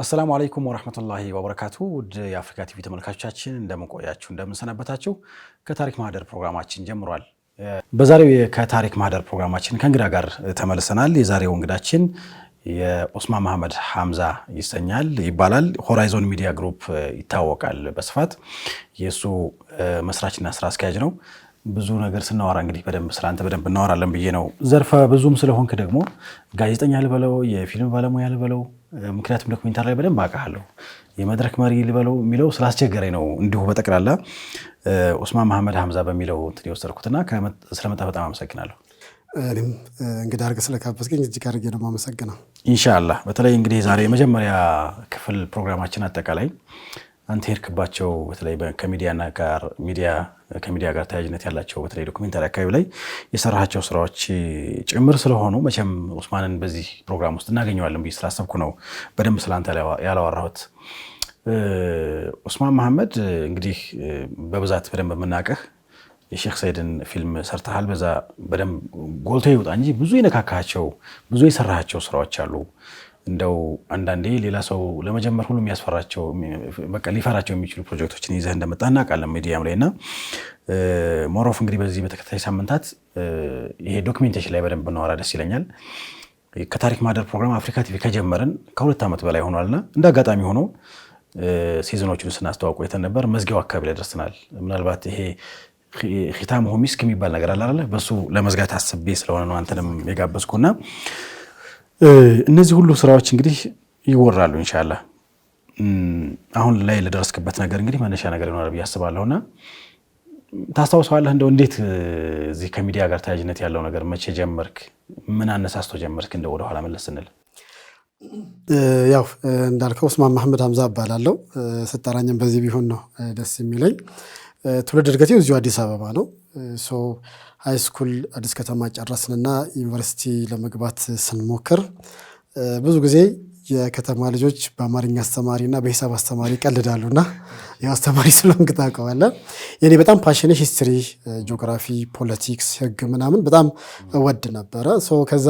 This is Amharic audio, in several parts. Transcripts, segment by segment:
አሰላሙ አለይኩም ወራህመቱላሂ ወበረካቱ ውድ የአፍሪካ ቲቪ ተመልካቾቻችን እንደምን ቆያችሁ እንደምን ሰነበታችሁ ከታሪክ ማህደር ፕሮግራማችን ጀምሯል። በዛሬው ከታሪክ ማህደር ፕሮግራማችን ከእንግዳ ጋር ተመልሰናል። የዛሬው እንግዳችን የኡስማን መሐመድ ሐምዛ ይባላል። ሆራይዞን ሚዲያ ግሩፕ ይታወቃል በስፋት የሱ መስራችና ስራ አስኪያጅ ነው። ብዙ ነገር ስናወራ እንግዲህ ስላንተ በደንብ እናወራለን ብዬ ነው። ዘርፈ ብዙም ስለሆንክ ደግሞ ጋዜጠኛ ልበለው የፊልም ባለሙያ ልበለው ምክንያቱም ዶክመንታሪ ላይ በደንብ አውቃለሁ የመድረክ መሪ ልበለው የሚለው ስላስቸገረኝ ነው እንዲሁ በጠቅላላ ኡስማን መሐመድ ሐምዛ በሚለው እንትን የወሰድኩትና ስለመጣ በጣም አመሰግናለሁ። እኔም እንግዲህ አድርገህ ስለጋበዝከኝ እጅግ አድርጌ ነው የማመሰግነው። ኢንሻአላህ በተለይ እንግዲህ ዛሬ የመጀመሪያ ክፍል ፕሮግራማችን አጠቃላይ አንተ ሄድክባቸው በተለይ ከሚዲያ ጋር ተያያዥነት ያላቸው በተለይ ዶክመንታሪ አካባቢ ላይ የሰራሃቸው ስራዎች ጭምር ስለሆኑ መቼም ኡስማንን በዚህ ፕሮግራም ውስጥ እናገኘዋለን ብዬ ስላሰብኩ ነው በደንብ ስላንተ ያላወራሁት። ኡስማን መሐመድ እንግዲህ በብዛት በደንብ የምናውቅህ የሼክ ሰይድን ፊልም ሰርተሃል። በዛ በደንብ ጎልቶ ይወጣ እንጂ ብዙ የነካካቸው ብዙ የሰራሃቸው ስራዎች አሉ። እንደው አንዳንዴ ሌላ ሰው ለመጀመር ሁሉ የሚያስፈራቸው በቃ ሊፈራቸው የሚችሉ ፕሮጀክቶችን ይዘህ እንደመጣ እናውቃለን ሚዲያም ላይና ሞሮፍ እንግዲህ በዚህ በተከታታይ ሳምንታት ይሄ ዶክመንቴሽን ላይ በደንብ እናወራ ደስ ይለኛል። ከታሪክ ማህደር ፕሮግራም አፍሪካ ቲቪ ከጀመርን ከ2 ዓመት በላይ ሆኗልና እንደ አጋጣሚ ሆኖ ሲዝኖቹን ስናስተዋውቅ ቆይተን ነበር። መዝጊያው አካባቢ ላይ ደርሰናል። ምናልባት ይሄ ኺታም ሆሚስክ የሚባል ነገር አለ አይደል? በሱ ለመዝጋት አስቤ ስለሆነ ነው አንተንም የጋበዝኩና እነዚህ ሁሉ ስራዎች እንግዲህ ይወራሉ ኢንሻአላህ። አሁን ላይ ለደረስክበት ነገር እንግዲህ መነሻ ነገር ይኖራል ብዬ አስባለሁና ታስታውሰዋለህ እንደው እንዴት እዚህ ከሚዲያ ጋር ተያያዥነት ያለው ነገር መቼ ጀመርክ? ምን አነሳስቶ ጀመርክ? እንደው ወደ ኋላ መለስ ስንል ያው እንዳልከው ኡስማን መሐመድ ሐምዛ እባላለሁ። ስጠራኝም በዚህ ቢሆን ነው ደስ የሚለኝ። ትውልድ እድገቴ እዚሁ አዲስ አበባ ነው። ሃይ ስኩል አዲስ ከተማ ጨረስንና ዩኒቨርሲቲ ለመግባት ስንሞክር ብዙ ጊዜ የከተማ ልጆች በአማርኛ አስተማሪና በሂሳብ አስተማሪ ይቀልዳሉና ያው አስተማሪ ስለሆንክ ታውቀዋለህ። የኔ በጣም ፓሽኔ ሂስትሪ፣ ጂኦግራፊ፣ ፖለቲክስ፣ ህግ ምናምን በጣም እወድ ነበረ። ከዛ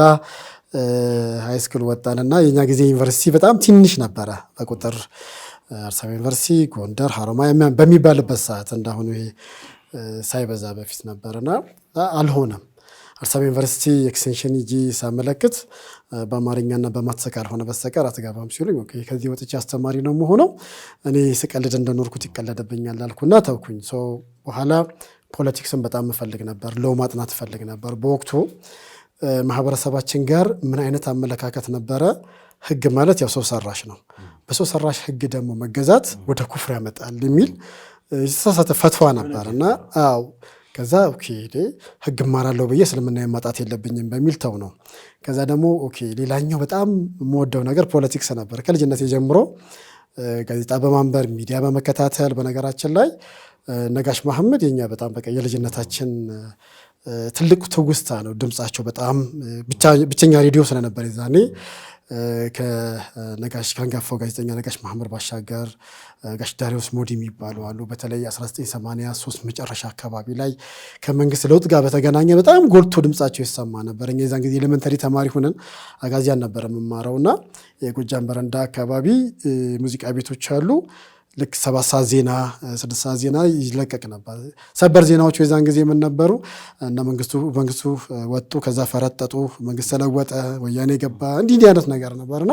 ሃይ ስኩል ወጣንና የኛ ጊዜ ዩኒቨርሲቲ በጣም ትንሽ ነበረ በቁጥር አዲስ አበባ ዩኒቨርሲቲ፣ ጎንደር፣ ሐረማያ በሚባልበት ሰዓት እንዳሁኑ ይሄ ሳይበዛ በፊት ነበርና አልሆነም። አዲስ አበባ ዩኒቨርሲቲ ኤክስቴንሽን ይጂ ሳመለክት በአማርኛና በማትስ ካልሆነ በስተቀር አትገባም ሲሉኝ ኦኬ ከዚህ ወጥቼ አስተማሪ ነው የምሆነው። እኔ ስቀልድ እንደኖርኩት ይቀለድብኛል አልኩና ተውኩኝ። በኋላ ፖለቲክስን በጣም እፈልግ ነበር፣ ለው ማጥናት እፈልግ ነበር። በወቅቱ ማህበረሰባችን ጋር ምን አይነት አመለካከት ነበረ? ህግ ማለት ያው ሰው ሰራሽ ነው። በሰው ሰራሽ ህግ ደግሞ መገዛት ወደ ኩፍር ያመጣል የሚል የተሳሳተ ፈትዋ ነበርና ከዛ ኦኬ ህግ ማራለው ብዬ እስልምና ማጣት የለብኝም በሚል ተው ነው። ከዛ ደግሞ ኦኬ ሌላኛው በጣም የምወደው ነገር ፖለቲክስ ነበር። ከልጅነት ጀምሮ ጋዜጣ በማንበር ሚዲያ በመከታተል በነገራችን ላይ ነጋሽ መሐመድ የኛ በጣም በቃ የልጅነታችን ትልቅ ትውስታ ነው። ድምጻቸው በጣም ብቸኛ ሬዲዮ ስለነበር ይዛኔ ከነጋሽ ካንጋፋው ጋዜጠኛ ነጋሽ መሐመድ ባሻገር ጋሽ ዳሪዮስ ሞዲ የሚባሉ አሉ። በተለይ 1983 መጨረሻ አካባቢ ላይ ከመንግስት ለውጥ ጋር በተገናኘ በጣም ጎልቶ ድምጻቸው ይሰማ ነበር። እኛ የዛን ጊዜ ኤሌመንተሪ ተማሪ ሆነን አጋዚያን ነበር የምማረውና የጎጃም በረንዳ አካባቢ ሙዚቃ ቤቶች አሉ። ልክ 7 ሰዓት ዜና 6 ሰዓት ዜና ይለቀቅ ነበር። ሰበር ዜናዎች የዛን ጊዜ ምን ነበሩ? እና መንግስቱ ወጡ፣ ከዛ ፈረጠጡ፣ መንግስት ተለወጠ፣ ወያኔ ገባ፣ እንዲህ አይነት ነገር ነበርና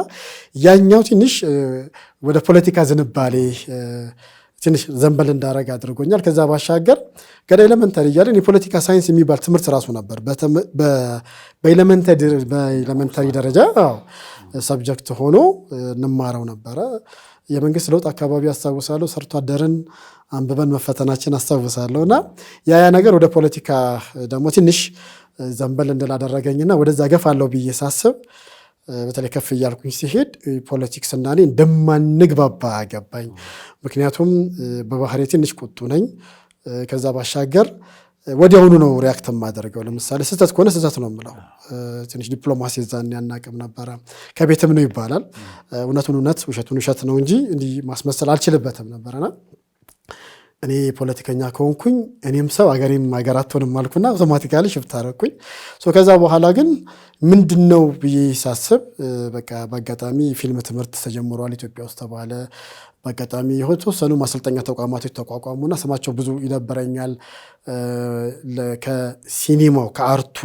ያኛው ትንሽ ወደ ፖለቲካ ዝንባሌ ትንሽ ዘንበል እንዳረግ አድርጎኛል። ከዛ ባሻገር ገና ኤሌመንተሪ እያለን የፖለቲካ ሳይንስ የሚባል ትምህርት ራሱ ነበር በኤሌመንተሪ ደረጃ ሰብጀክት ሆኖ እንማረው ነበረ። የመንግስት ለውጥ አካባቢ አስታውሳለሁ። ሰርቶ አደርን አንብበን መፈተናችን አስታውሳለሁ። እና ያ ነገር ወደ ፖለቲካ ደግሞ ትንሽ ዘንበል እንድላደረገኝና ወደዛ ገፋለሁ ብዬ ሳስብ በተለይ ከፍ እያልኩኝ ሲሄድ ፖለቲክስ እና እኔ እንደማንግባባ ገባኝ። ምክንያቱም በባህሪ ትንሽ ቁጡ ነኝ። ከዛ ባሻገር ወዲያውኑ ነው ሪያክት የማደርገው። ለምሳሌ ስህተት ከሆነ ስህተት ነው የምለው። ትንሽ ዲፕሎማሲ ዛን ያናቅም ነበረ። ከቤትም ነው ይባላል። እውነቱን እውነት ውሸቱን ውሸት ነው እንጂ እንዲህ ማስመሰል አልችልበትም ነበርና እኔ ፖለቲከኛ ከሆንኩኝ እኔም ሰው አገሬም ሀገር አትሆንም አልኩና አውቶማቲካሊ ሽፍት አደረኩኝ። ከዛ በኋላ ግን ምንድነው ብዬ ሳስብ በቃ በአጋጣሚ ፊልም ትምህርት ተጀምሯል ኢትዮጵያ ውስጥ ተባለ። በአጋጣሚ የተወሰኑ ማሰልጠኛ ተቋማቶች ተቋቋሙና ስማቸው ብዙ ይደበረኛል። ከሲኒማው ከአርቱ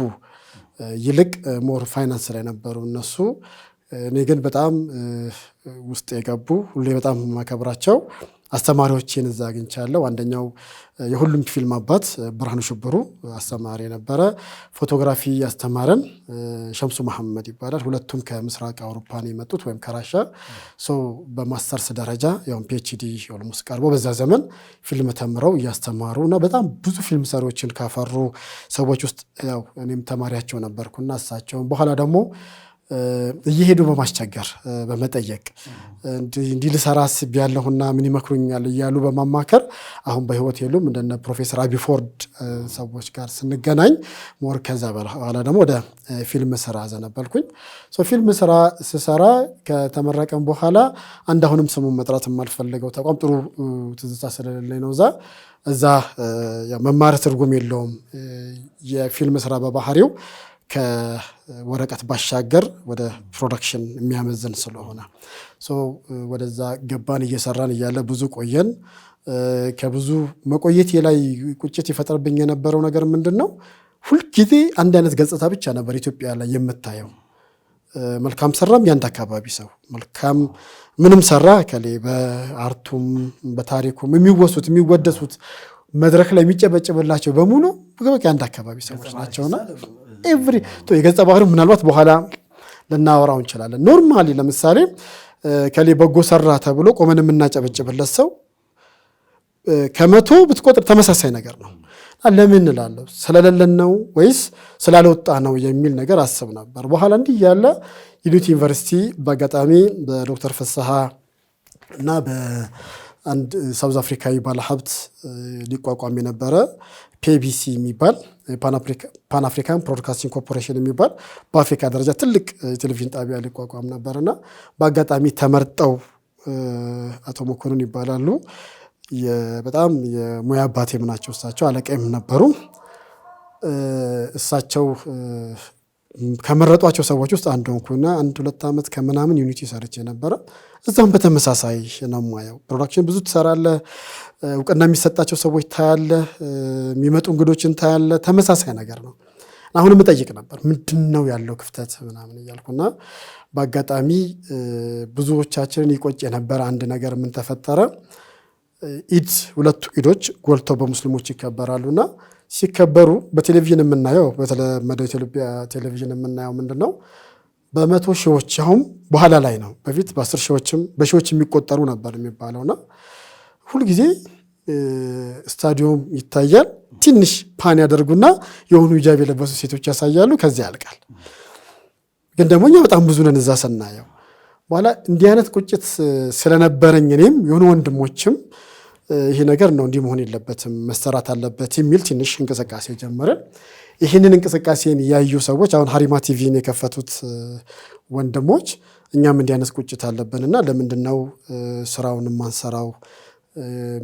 ይልቅ ሞር ፋይናንስ ላይ ነበሩ እነሱ። እኔ ግን በጣም ውስጥ የገቡ ሁሌ በጣም የማከብራቸው አስተማሪዎችን እዛ አግኝቻለሁ። አንደኛው የሁሉም ፊልም አባት ብርሃኑ ሽብሩ አስተማሪ ነበረ። ፎቶግራፊ ያስተማረን ሸምሱ መሐመድ ይባላል። ሁለቱም ከምስራቅ አውሮፓ ነው የመጡት ወይም ከራሻ። በማስተርስ ደረጃ ያው ፒኤችዲ ኦልሞስት ቀርቦ በዛ ዘመን ፊልም ተምረው እያስተማሩ እና በጣም ብዙ ፊልም ሰሪዎችን ካፈሩ ሰዎች ውስጥ ያው እኔም ተማሪያቸው ነበርኩና እሳቸውን በኋላ ደግሞ እየሄዱ በማስቸገር በመጠየቅ እንዲህ ልሰራ አስቤያለሁና ምን ይመክሩኛል እያሉ በማማከር አሁን በህይወት የሉም እንደነ ፕሮፌሰር አቢፎርድ ሰዎች ጋር ስንገናኝ ሞር ከዛ በኋላ ደግሞ ወደ ፊልም ስራ ዘነበልኩኝ። ፊልም ስራ ስሰራ ከተመረቀም በኋላ አንድ አሁንም ስሙን መጥራት የማልፈልገው ተቋም ጥሩ ትዝታ ስለሌለኝ ነው እዛ መማር ትርጉም የለውም። የፊልም ስራ በባህሪው ከወረቀት ባሻገር ወደ ፕሮዳክሽን የሚያመዝን ስለሆነ ወደዛ ገባን። እየሰራን እያለ ብዙ ቆየን። ከብዙ መቆየት ላይ ቁጭት ይፈጠርብኝ የነበረው ነገር ምንድን ነው? ሁልጊዜ አንድ አይነት ገጽታ ብቻ ነበር ኢትዮጵያ ላይ የምታየው። መልካም ሰራም ያንድ አካባቢ ሰው መልካም ምንም ሰራ ከሌ በአርቱም በታሪኩም የሚወሱት የሚወደሱት መድረክ ላይ የሚጨበጭብላቸው በሙሉ ያንድ አካባቢ ሰዎች ናቸውና ኤቭሪ የገጸ ባህሪ ምናልባት በኋላ ልናወራው እንችላለን። ኖርማሊ ለምሳሌ ከሌ በጎ ሰራ ተብሎ ቆመን የምናጨበጭብለት ሰው ከመቶ ብትቆጥር ተመሳሳይ ነገር ነው። ለምን እላለሁ ስለሌለን ነው ወይስ ስላልወጣ ነው የሚል ነገር አስብ ነበር። በኋላ እንዲህ ያለ ዩኒቲ ዩኒቨርሲቲ በአጋጣሚ በዶክተር ፍስሐ እና በአንድ ሳውዝ አፍሪካዊ ባለሀብት ሊቋቋም የነበረ ፒቢሲ የሚባል ፓን አፍሪካን ብሮድካስቲንግ ኮርፖሬሽን የሚባል በአፍሪካ ደረጃ ትልቅ የቴሌቪዥን ጣቢያ ሊቋቋም ነበርና በአጋጣሚ ተመርጠው አቶ መኮንን ይባላሉ። በጣም የሙያ አባቴም ናቸው። እሳቸው አለቃይም ነበሩ። እሳቸው ከመረጧቸው ሰዎች ውስጥ አንዱ ሆንኩና 1-2 ዓመት ከምናምን ዩኒቲ ሰርቼ ነበረ። እዛም በተመሳሳይ ነው የማየው። ፕሮዳክሽን ብዙ ትሰራለህ፣ እውቅና የሚሰጣቸው ሰዎች ታያለህ፣ የሚመጡ እንግዶችን ታያለህ። ተመሳሳይ ነገር ነው። አሁንም እጠይቅ ነበር ምንድነው ያለው ክፍተት ምናምን እያልኩና በአጋጣሚ ብዙዎቻችንን ይቆጭ የነበረ አንድ ነገር ምን ተፈጠረ? ኢድ ሁለቱ ኢዶች ጎልተው በሙስሊሞች ይከበራሉና ሲከበሩ በቴሌቪዥን የምናየው በተለመደው ኢትዮጵያ ቴሌቪዥን የምናየው ምንድነው በመቶ ሺዎች አሁን በኋላ ላይ ነው። በፊት በ10 ሺዎችም በሺዎች የሚቆጠሩ ነበር የሚባለውና ሁልጊዜ ስታዲዮም ይታያል። ትንሽ ፓን ያደርጉና የሆኑ ሂጃብ የለበሱ ሴቶች ያሳያሉ። ከዚያ ያልቃል። ግን ደግሞ እኛ በጣም ብዙ ነን እዛ ስናየው። በኋላ እንዲህ አይነት ቁጭት ስለነበረኝ እኔም የሆኑ ወንድሞችም ይሄ ነገር ነው እንዲህ መሆን የለበትም መሰራት አለበት የሚል ትንሽ እንቅስቃሴ ጀመረን። ይህንን እንቅስቃሴን ያዩ ሰዎች አሁን ሀሪማ ቲቪን የከፈቱት ወንድሞች እኛም እንዲህ አይነት ቁጭት አለብንና ለምንድነው ስራውን ማንሰራው?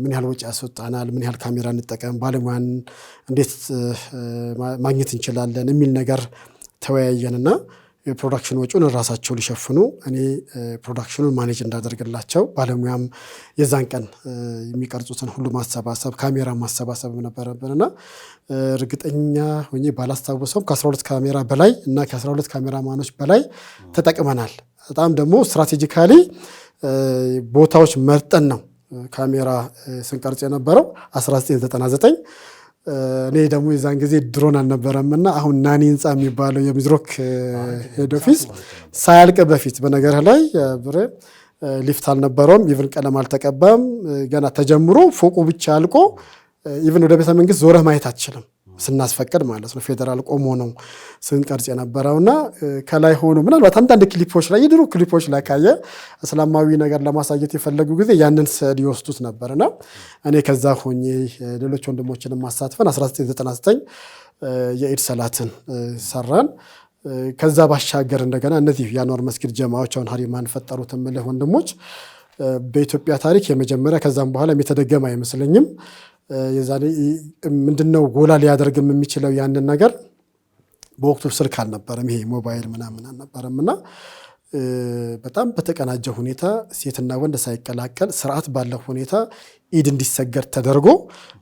ምን ያህል ወጪ ያስወጣናል? ምን ያህል ካሜራ እንጠቀም? ባለሙያን እንዴት ማግኘት እንችላለን? የሚል ነገር ተወያየንና የፕሮዳክሽን ወጪውን ራሳቸው ሊሸፍኑ እኔ ፕሮዳክሽኑን ማኔጅ እንዳደርግላቸው ባለሙያም የዛን ቀን የሚቀርጹትን ሁሉ ማሰባሰብ ካሜራ ማሰባሰብ ነበረብንና እርግጠኛ ሆኜ ባላስታውሰውም ከ12 ካሜራ በላይ እና ከ12 ካሜራማኖች በላይ ተጠቅመናል። በጣም ደግሞ ስትራቴጂካሊ ቦታዎች መርጠን ነው ካሜራ ስንቀርጽ የነበረው 1999 እኔ ደግሞ የዛን ጊዜ ድሮን አልነበረምና አሁን ናኒ ህንፃ የሚባለው የሚድሮክ ሄድ ኦፊስ ሳያልቅ በፊት በነገር ላይ ብሬ ሊፍት አልነበረውም። ኢቭን ቀለም አልተቀባም። ገና ተጀምሮ ፎቁ ብቻ አልቆ ኢቭን ወደ ቤተ መንግስት ዞረህ ማየት አትችልም ስናስፈቅድ ማለት ነው። ፌደራል ቆሞ ነው ስንቀርጽ የነበረውና ከላይ ሆኖ ምናልባት አንዳንድ ክሊፖች ላይ የድሮ ክሊፖች ላይ ካየ እስላማዊ ነገር ለማሳየት የፈለጉ ጊዜ ያንን ስዕል ይወስዱት ነበርና እኔ ከዛ ሆኜ ሌሎች ወንድሞችን ማሳትፈን 1999 የኢድ ሰላትን ሰራን። ከዛ ባሻገር እንደገና እነዚህ የአንዋር መስጊድ ጀማዎች አሁን ሀሪማን ፈጠሩት ምልህ ወንድሞች በኢትዮጵያ ታሪክ የመጀመሪያ ከዛም በኋላ የተደገመ አይመስለኝም። የዛኔ ምንድነው ጎላ ሊያደርግም የሚችለው ያንን ነገር በወቅቱ ስልክ አልነበረም፣ ይሄ ሞባይል ምናምን አልነበረም እና በጣም በተቀናጀ ሁኔታ ሴትና ወንድ ሳይቀላቀል ስርዓት ባለው ሁኔታ ኢድ እንዲሰገድ ተደርጎ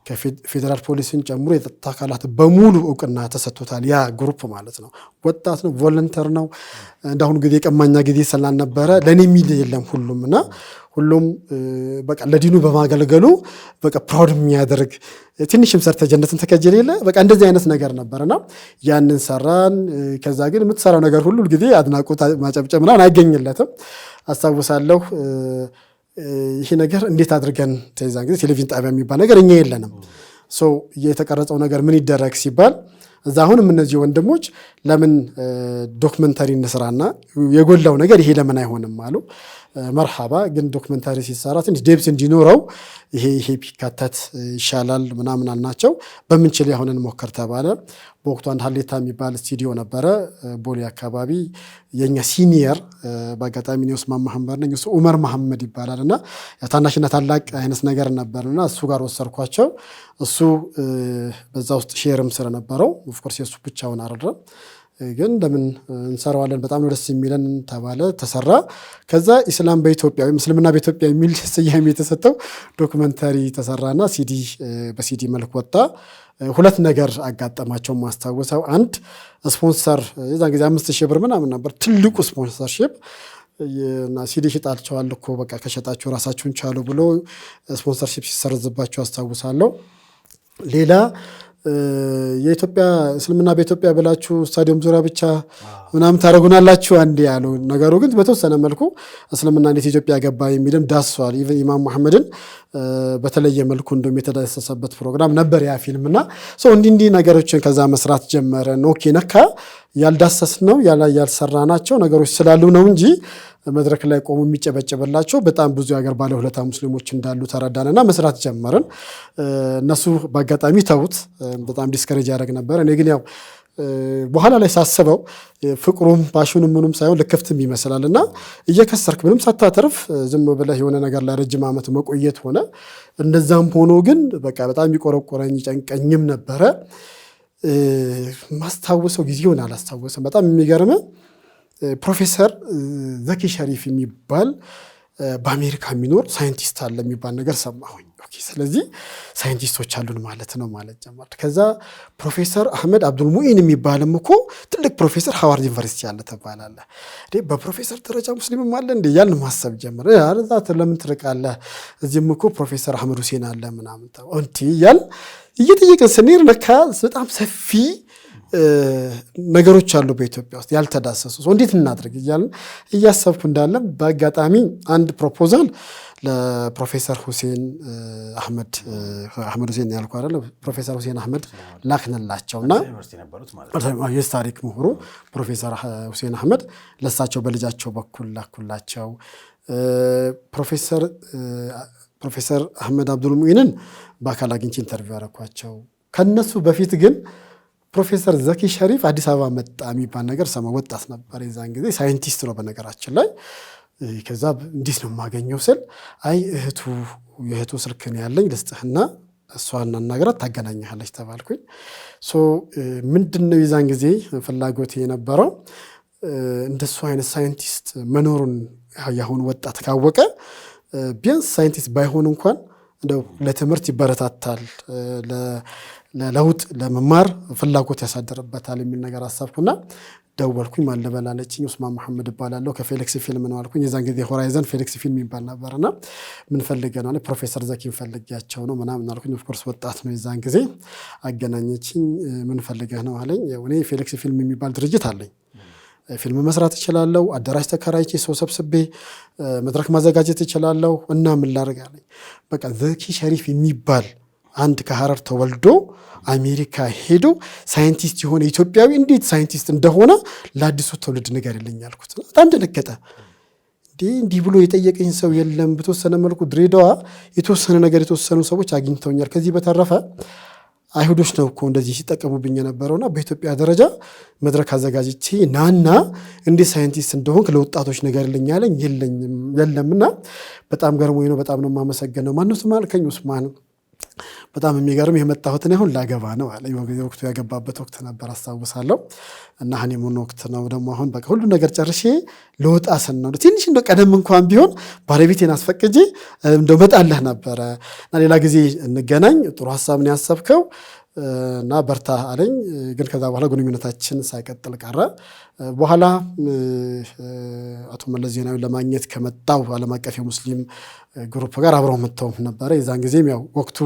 ከፌዴራል ፖሊስን ጨምሮ የጸጥታ አካላት በሙሉ እውቅና ተሰጥቶታል። ያ ግሩፕ ማለት ነው። ወጣት ነው፣ ቮለንተር ነው። እንዳሁኑ ጊዜ የቀማኛ ጊዜ ስላልነበረ ለኔ የሚል የለም ሁሉም እና ሁሉም በቃ ለዲኑ በማገልገሉ በቃ ፕራውድ የሚያደርግ ትንሽም ሰርተ ጀነትን ተከጀለ የለ በቃ እንደዚህ አይነት ነገር ነበርና ያንን ሰራን። ከዛ ግን የምትሰራው ነገር ሁሉ ጊዜ አድናቆት ማጨብጨብ ምናምን አይገኝለትም። አስታውሳለሁ ይሄ ነገር እንዴት አድርገን ተይዛን ጊዜ ቴሌቪዥን ጣቢያ የሚባል ነገር እኛ የለንም። የተቀረጸው ነገር ምን ይደረግ ሲባል እዛ አሁንም እነዚህ ወንድሞች ለምን ዶክመንታሪ እንስራና የጎላው ነገር ይሄ ለምን አይሆንም አሉ። መርሐባ ግን ዶክመንታሪ ሲሰራ ትንሽ ዴፕስ እንዲኖረው ይሄ ቢካተት ይሻላል ምናምን አልናቸው። በምንችል ያሁንን ሞከር ተባለ። በወቅቱ አንድ ሀሌታ የሚባል ስቱዲዮ ነበረ ቦሌ አካባቢ። የኛ ሲኒየር በአጋጣሚ ነው ኡስማን መሐመድ ነኝ፣ እሱ ዑመር መሐመድ ይባላል እና ታናሽና ታላቅ አይነት ነገር ነበርና እሱ ጋር ወሰርኳቸው። እሱ በዛ ውስጥ ሼርም ስለነበረው ኦፍኮርስ የሱ ብቻውን አይደለም ግን ለምን እንሰራዋለን በጣም ነው ደስ የሚለን ተባለ፣ ተሰራ። ከዛ ኢስላም በኢትዮጵያ ወይም እስልምና በኢትዮጵያ የሚል ስያሜ የተሰጠው ዶክመንታሪ ተሰራና በሲዲ መልክ ወጣ። ሁለት ነገር አጋጠማቸው ማስታወሰው። አንድ ስፖንሰር የዛን ጊዜ 5000 ብር ምናምን ነበር ትልቁ ስፖንሰርሺፕ እና ሲዲ ሽጣልቸዋል እኮ በቃ ከሸጣችሁ ራሳችሁን ቻሉ ብሎ ስፖንሰርሺፕ ሲሰርዝባቸው አስታውሳለሁ። ሌላ የኢትዮጵያ እስልምና በኢትዮጵያ ብላችሁ ስታዲየም ዙሪያ ብቻ ምናምን ታደርጉናላችሁ አንዴ ያለው ነገሩ ግን በተወሰነ መልኩ እስልምና እንዴት ኢትዮጵያ ገባ የሚልም ዳስሷል። ኢማም መሐመድን በተለየ መልኩ እንደም የተዳሰሰበት ፕሮግራም ነበር ያ ፊልምና እንዲህ ነገሮችን ከዛ መስራት ጀመረን። ኦኬ ነካ ያልዳሰስ ነው ያልሰራናቸው ነገሮች ስላሉ ነው እንጂ መድረክ ላይ ቆሙ የሚጨበጨበላቸው በጣም ብዙ የሀገር ባለውለታ ሙስሊሞች እንዳሉ ተረዳንና መስራት ጀመርን። እነሱ በአጋጣሚ ተውት፣ በጣም ዲስከሬጅ ያደረግ ነበር። እኔ ግን ያው በኋላ ላይ ሳስበው ፍቅሩም ፓሽኑም ምኑም ሳይሆን ልክፍትም ይመስላልና እየከሰርክ ምንም ሳታተርፍ ዝም ብለህ የሆነ ነገር ላይ ረጅም ዓመት መቆየት ሆነ። እንደዛም ሆኖ ግን በቃ በጣም የሚቆረቆረኝ ጨንቀኝም ነበረ። ማስታወሰው ጊዜውን አላስታወሰም። በጣም የሚገርም ፕሮፌሰር ዘኪ ሸሪፍ የሚባል በአሜሪካ የሚኖር ሳይንቲስት አለ የሚባል ነገር ሰማሁኝ። ኦኬ ስለዚህ ሳይንቲስቶች አሉን ማለት ነው ማለት ጀመር። ከዛ ፕሮፌሰር አህመድ አብዱል ሙኢን የሚባልም እኮ ትልቅ ፕሮፌሰር ሃዋርድ ዩኒቨርሲቲ አለ ተባላለ። በፕሮፌሰር ደረጃ ሙስሊምም አለ እንዴ ያልን ማሰብ ጀመረ። አረዛ ለምን ትርቃለህ? እዚህም እኮ ፕሮፌሰር አህመድ ሁሴን አለ ምናምን እንት ያል እየጠየቅን ስንሄድ ለካ በጣም ሰፊ ነገሮች አሉ በኢትዮጵያ ውስጥ ያልተዳሰሱ። እንዴት እናድርግ እያልን እያሰብኩ እንዳለ በአጋጣሚ አንድ ፕሮፖዛል ለፕሮፌሰር ሁሴን አህመድ ሁሴን ያልኩ አይደል ፕሮፌሰር ሁሴን አህመድ ላክንላቸውና የታሪክ ምሁሩ ፕሮፌሰር ሁሴን አህመድ ለሳቸው በልጃቸው በኩል ላኩላቸው። ፕሮፌሰር አህመድ አብዱል ሙኢንን በአካል አግኝቼ ኢንተርቪው አደረኳቸው። ከነሱ በፊት ግን ፕሮፌሰር ዘኪ ሸሪፍ አዲስ አበባ መጣ የሚባል ነገር ሰማ። ወጣት ነበር የዛን ጊዜ፣ ሳይንቲስት ነው በነገራችን ላይ። ከዛ እንዴት ነው የማገኘው ስል አይ የእህቱ ስልክ ነው ያለኝ ልስጥህና እሷን አናግራት ታገናኛለች ተባልኩኝ። ምንድነው የዛን ጊዜ ፍላጎት የነበረው እንደሱ አይነት ሳይንቲስት መኖሩን ያሁን ወጣት ካወቀ ቢያንስ ሳይንቲስት ባይሆን እንኳን እንደው ለትምህርት ይበረታታል፣ ለለውጥ ለመማር ፍላጎት ያሳደርበታል የሚል ነገር አሳብኩና ደወልኩኝ። ማለበላለችኝ ኡስማን መሐመድ እባላለሁ ከፌሊክስ ፊልም ነው አልኩኝ። የዛን ጊዜ ሆራይዘን ፌሊክስ ፊልም ይባል ነበርና ምን ፈልገህ ነው? ፕሮፌሰር ዘኪን ፈልጊያቸው ነው ምናምን አልኩኝ። ኦፍኮርስ ወጣት ነው የዛን ጊዜ። አገናኘችኝ። ምን ፈልገህ ነው አለኝ። እኔ ፌሊክስ ፊልም የሚባል ድርጅት አለኝ፣ ፊልም መስራት እችላለሁ፣ አዳራሽ ተከራይቼ ሰው ሰብስቤ መድረክ ማዘጋጀት እችላለሁ እና ምን ላድርግ አለኝ። በቃ ዘኪ ሸሪፍ የሚባል አንድ ከሐረር ተወልዶ አሜሪካ ሄዶ ሳይንቲስት የሆነ ኢትዮጵያዊ እንዴት ሳይንቲስት እንደሆነ ለአዲሱ ትውልድ ንገርልኝ አልኩት። በጣም ደነገጠ። እንዲህ ብሎ የጠየቀኝ ሰው የለም። በተወሰነ መልኩ ድሬዳዋ የተወሰነ ነገር የተወሰኑ ሰዎች አግኝተውኛል። ከዚህ በተረፈ አይሁዶች ነው እኮ እንደዚህ ሲጠቀሙብኝ የነበረውና በኢትዮጵያ ደረጃ መድረክ አዘጋጅቼ ናና እንዴ ሳይንቲስት እንደሆንክ ለወጣቶች ንገርልኝ አለኝ። የለምና በጣም ገርሞኝ ነው። በጣም ነው የማመሰግነው። ማነው ስም አልከኝ? ኡስማን። በጣም የሚገርም የመጣሁትን አሁን ላገባ ነው አለ። ወቅቱ ያገባበት ወቅት ነበር አስታውሳለሁ። እና ሀኒሙን ወቅት ነው ደግሞ አሁን በቃ ሁሉ ነገር ጨርሼ ለወጣ ስን ነው ትንሽ እንደው ቀደም እንኳን ቢሆን ባለቤቴን አስፈቅጄ እንደው መጣለህ ነበረ እና ሌላ ጊዜ እንገናኝ፣ ጥሩ ሀሳብ ነው ያሰብከው እና በርታ አለኝ። ግን ከዛ በኋላ ግንኙነታችን ሳይቀጥል ቀረ። በኋላ አቶ መለስ ዜናዊ ለማግኘት ከመጣው ዓለም አቀፍ የሙስሊም ግሩፕ ጋር አብረው መጥተው ነበረ። የዛን ጊዜም ያው ወቅቱ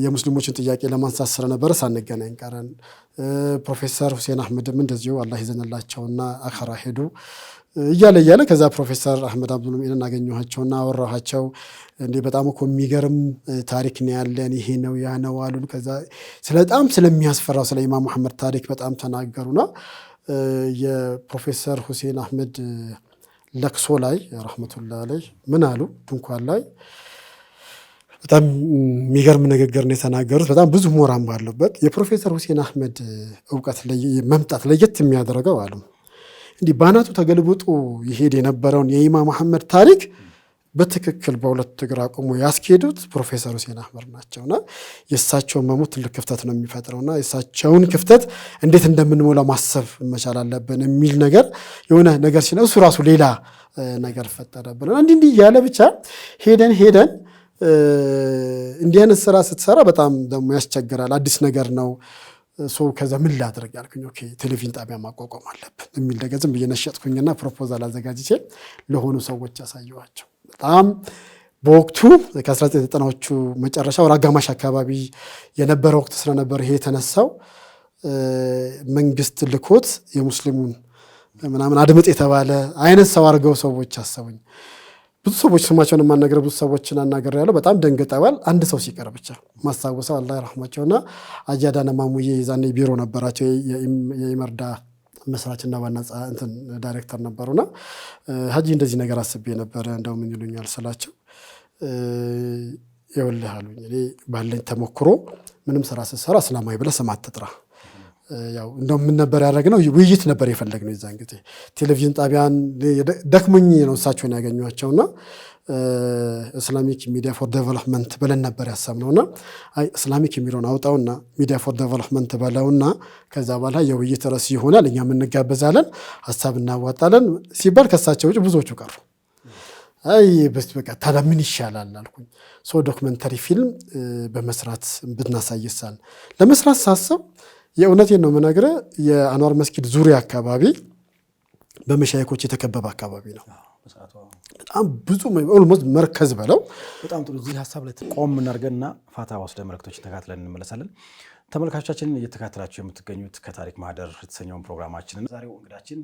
የሙስሊሞችን ጥያቄ ለማንሳት ስለነበረ ሳንገናኝ ቀረን። ፕሮፌሰር ሁሴን አህመድም እንደዚሁ አላህ ይዘንላቸውና አኸራ ሄዱ እያለ ከዛ ፕሮፌሰር አህመድ አብዱል ሙሚንን አገኘኋቸውና አወራኋቸው። እንዴ በጣም እኮ የሚገርም ታሪክ ነው ያለን፣ ይሄ ነው ያ ነው አሉን። ከዛ በጣም ስለሚያስፈራው ስለ ኢማም መሐመድ ታሪክ በጣም ተናገሩና የፕሮፌሰር ሁሴን አህመድ ለቅሶ ላይ ረህመቱላህ አለይህ ምን አሉ? ድንኳን ላይ በጣም የሚገርም ንግግር ነው የተናገሩት። በጣም ብዙ ምሁራን ባሉበት የፕሮፌሰር ሁሴን አህመድ እውቀት መምጣት ለየት የሚያደርገው አሉ እንዲህ ባናቱ ተገልብጦ ይሄድ የነበረውን የኢማም መሐመድ ታሪክ በትክክል በሁለት እግር አቁሞ ያስኬዱት ፕሮፌሰር ሁሴን አህመድ ናቸውና የእሳቸውን መሞት ትልቅ ክፍተት ነው የሚፈጥረውና የእሳቸውን ክፍተት እንዴት እንደምንሞላ ማሰብ መቻል አለብን የሚል ነገር የሆነ ነገር ሲነ እሱ ራሱ ሌላ ነገር ፈጠረብን። እንዲህ እያለ ብቻ ሄደን እንዲህ አይነት ስራ ስትሰራ በጣም ደግሞ ያስቸግራል። አዲስ ነገር ነው። ከዛ ምን ላድርግ ያልኩኝ፣ ኦኬ ቴሌቪዥን ጣቢያ ማቋቋም አለብን የሚል ነገር ዝም ብዬ ነሸጥኩኝና ፕሮፖዛል አዘጋጅቼ ለሆኑ ሰዎች ያሳየኋቸው። በጣም በወቅቱ ከ1990ዎቹ መጨረሻ ወር አጋማሽ አካባቢ የነበረ ወቅት ስለነበር ይሄ የተነሳው መንግስት ልኮት የሙስሊሙን ምናምን አድምጥ የተባለ አይነት ሰው አድርገው ሰዎች አሰቡኝ። ብዙ ሰዎች ስማቸውን የማናገር ብዙ ሰዎችን አናገር ያለው በጣም ደንግጠዋል። አንድ ሰው ሲቀር ብቻ ማስታወሰው አላህ ይረህማቸውና አጃዳነ ማሙዬ የዛኔ ቢሮ ነበራቸው የኢመርዳ መስራችና ዋና ዳይሬክተር ነበሩና ሀጂ እንደዚህ ነገር አስቤ ነበረ እንደው ምን ይሉኛል ስላቸው ይኸውልህ አሉኝ፣ እኔ ባለኝ ተሞክሮ ምንም ስራ ስትሰራ እስላማዊ ብለህ ስም አትጥራ። ያው እንደው ምን ነበር ያደረግነው? ውይይት ነበር የፈለግነው። የዛን ጊዜ ቴሌቪዥን ጣቢያን ደክሞኝ ነው እሳቸውን ያገኟቸውና ኢስላሚክ ሚዲያ ፎር ዴቨሎፕመንት ብለን ነበር ያሰብነውና አይ ኢስላሚክ የሚለውን አውጣውና ሚዲያ ፎር ዴቨሎፕመንት በለውና ከዛ በኋላ የውይይት ርዕስ ይሆናል፣ እኛም እንጋበዛለን፣ ሀሳብ እናዋጣለን ሲባል ከሳቸው ውጭ ብዙዎቹ ቀሩ። አይ በቃ ታዲያ ምን ይሻላል አልኩኝ። ዶክመንተሪ ፊልም በመስራት ብናሳይሳል ለመስራት ሳስብ የእውነቴን ነው የምነግርህ የአንዋር መስጊድ ዙሪያ አካባቢ በመሻይኮች የተከበበ አካባቢ ነው። በጣም ብዙ ኦልሞስት መርከዝ በለው። በጣም ጥሩ። እዚህ ሀሳብ ላይ ቆም እናድርገንና ፋታ ወስደ መልእክቶችን ተካትለን እንመለሳለን። ተመልካቾቻችን እየተካተላችሁ የምትገኙት ከታሪክ ማህደር የተሰኘውን ፕሮግራማችንን ዛሬው እንግዳችን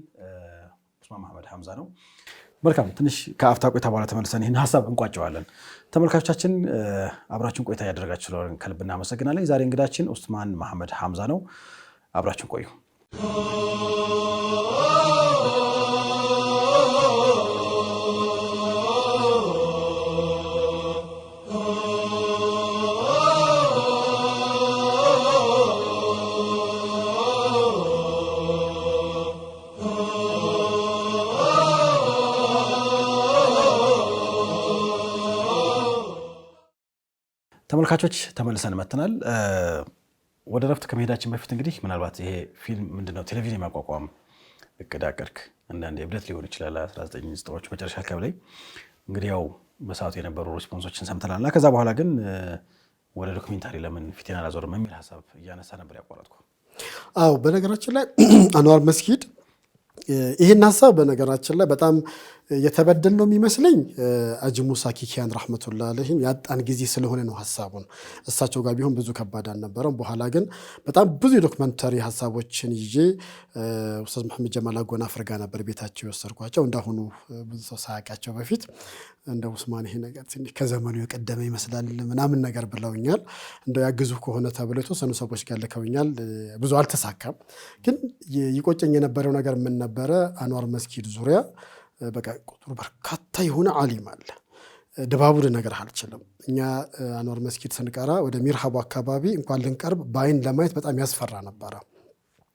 ኡስማን መሐመድ ሐምዛ ነው። መልካም፣ ትንሽ ከአፍታ ቆይታ በኋላ ተመልሰን ይህን ሀሳብ እንቋጨዋለን። ተመልካቾቻችን አብራችሁን ቆይታ ያደረጋችሁ ስለሆነ ከልብ እናመሰግናለን። ዛሬ እንግዳችን ኡስማን መሐመድ ሐምዛ ነው። አብራችሁን ቆዩ። ተመልካቾች ተመልሰን መጥተናል። ወደ ረፍት ከመሄዳችን በፊት እንግዲህ ምናልባት ይሄ ፊልም ምንድነው ቴሌቪዥን የማቋቋም እቅድ አቀድክ? አንዳንድ እብደት ሊሆን ይችላል። 1990ዎቹ መጨረሻ አካባቢ ላይ እንግዲህ ያው በሰዓቱ የነበሩ ሪስፖንሶችን ሰምተናል እና ከዛ በኋላ ግን ወደ ዶክሜንታሪ ለምን ፊቴን አላዞርም የሚል ሀሳብ እያነሳ ነበር ያቋረጥኩ። አዎ፣ በነገራችን ላይ አንዋር መስጊድ ይህን ሀሳብ በነገራችን ላይ በጣም የተበደል ነው የሚመስለኝ አጂ ሙሳ ኪኪያን ረሕመቱላህ አለይሂም ያጣን ጊዜ ስለሆነ ነው ሀሳቡን። እሳቸው ጋር ቢሆን ብዙ ከባድ አልነበረም። በኋላ ግን በጣም ብዙ የዶክመንተሪ ሀሳቦችን ይዤ ኡስታዝ መሐመድ ጀማል አጎናፍር ጋር ነበር ቤታቸው የወሰድኳቸው። እንዳሁኑ ብዙ ሰው ሳያውቃቸው በፊት እንደ ኡስማን ይሄ ነገር ትንሽ ከዘመኑ የቀደመ ይመስላል ምናምን ነገር ብለውኛል። እንደው ያግዙ ከሆነ ተብሎ የተወሰኑ ሰዎች ጋር ልከውኛል። ብዙ አልተሳካም። ግን ይቆጨኝ የነበረው ነገር ምን ነበረ? አንዋር መስጊድ ዙሪያ በቃ ቁጥሩ በርካታ የሆነ ዓሊም አለ። ድባቡ ልነግርህ አልችልም። እኛ አንዋር መስጊድ ስንቀራ ወደ ሚርሃቡ አካባቢ እንኳን ልንቀርብ በአይን ለማየት በጣም ያስፈራ ነበረ።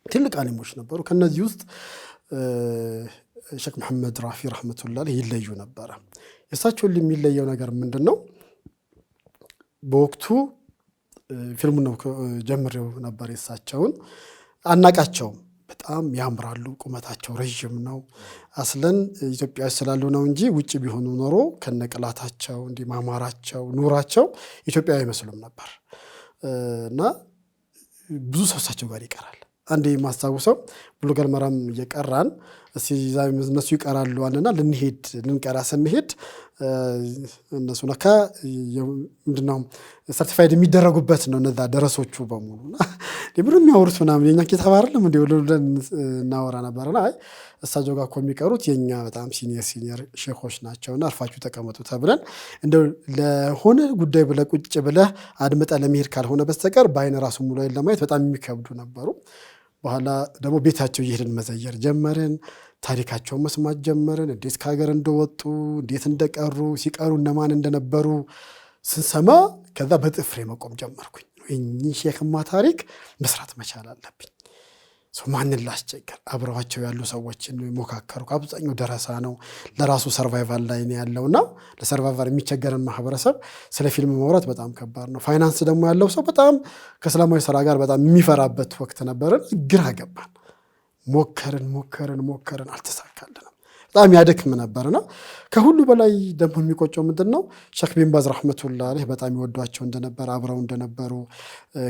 ትልቅ አሊሞች ነበሩ። ከነዚህ ውስጥ ሼክ መሐመድ ራፊ ረሕመቱላህ ይለዩ ነበረ። የእሳቸውን የሚለየው ነገር ምንድን ነው? በወቅቱ ፊልሙን ነው ጀምሬው ነበር። የእሳቸውን አናቃቸውም። በጣም ያምራሉ። ቁመታቸው ረዥም ነው። አስለን ኢትዮጵያ ስላሉ ነው እንጂ ውጭ ቢሆኑ ኖሮ ከነቅላታቸው እንዲህ ማማራቸው ኑራቸው ኢትዮጵያ አይመስሉም ነበር እና ብዙ ሰው እሳቸው ጋር ይቀራል። አንዴ የማስታውሰው ብሉገል መራም እየቀራን እነሱ ይቀራሉ አለና ልንቀራ ስንሄድ እነሱ ነካ ምንድነው ሰርቲፋይድ የሚደረጉበት ነው እነዛ ደረሶቹ በሙሉ ለምን የሚያወሩት ምናምን የኛ ኪታብ አይደለም እንዴ ብለን እናወራ ነበርና አይ እሳቸው ጋር የሚቀሩት የኛ በጣም ሲኒየር ሼኾች ናቸውና አርፋችሁ ተቀመጡ ተብለን እንደው ለሆነ ጉዳይ ብለህ ቁጭ ብለህ አድምጠህ ለመሄድ ካልሆነ በስተቀር በአይነ ራሱ ሙሉ ለማየት በጣም የሚከብዱ ነበሩ። በኋላ ደግሞ ቤታቸው እየሄድን መዘየር ጀመርን። ታሪካቸውን መስማት ጀመርን። እንዴት ከሀገር እንደወጡ እንዴት እንደቀሩ ሲቀሩ እነማን እንደነበሩ ስንሰማ ከዛ በጥፍሬ መቆም ጀመርኩኝ። እኚህ ሼክማ ታሪክ መስራት መቻል አለብኝ። ማንን ላስቸግር? አብረዋቸው ያሉ ሰዎችን ሞካከሩ። አብዛኛው ደረሳ ነው፣ ለራሱ ሰርቫይቫል ላይ ነው ያለውና ለሰርቫይቫል የሚቸገረን ማህበረሰብ ስለ ፊልም ማውራት በጣም ከባድ ነው። ፋይናንስ ደግሞ ያለው ሰው በጣም ከእስላማዊ ስራ ጋር በጣም የሚፈራበት ወቅት ነበረን። ግራ ገባን። ሞከርን፣ አልተሳካልንም። በጣም ያደክም ነበርና ከሁሉ በላይ ደግሞ የሚቆጨው ምንድን ነው? ሼክ ቢን ባዝ ረሕመቱላህ ዐለይህ በጣም ይወዷቸው እንደነበረ አብረው እንደነበሩ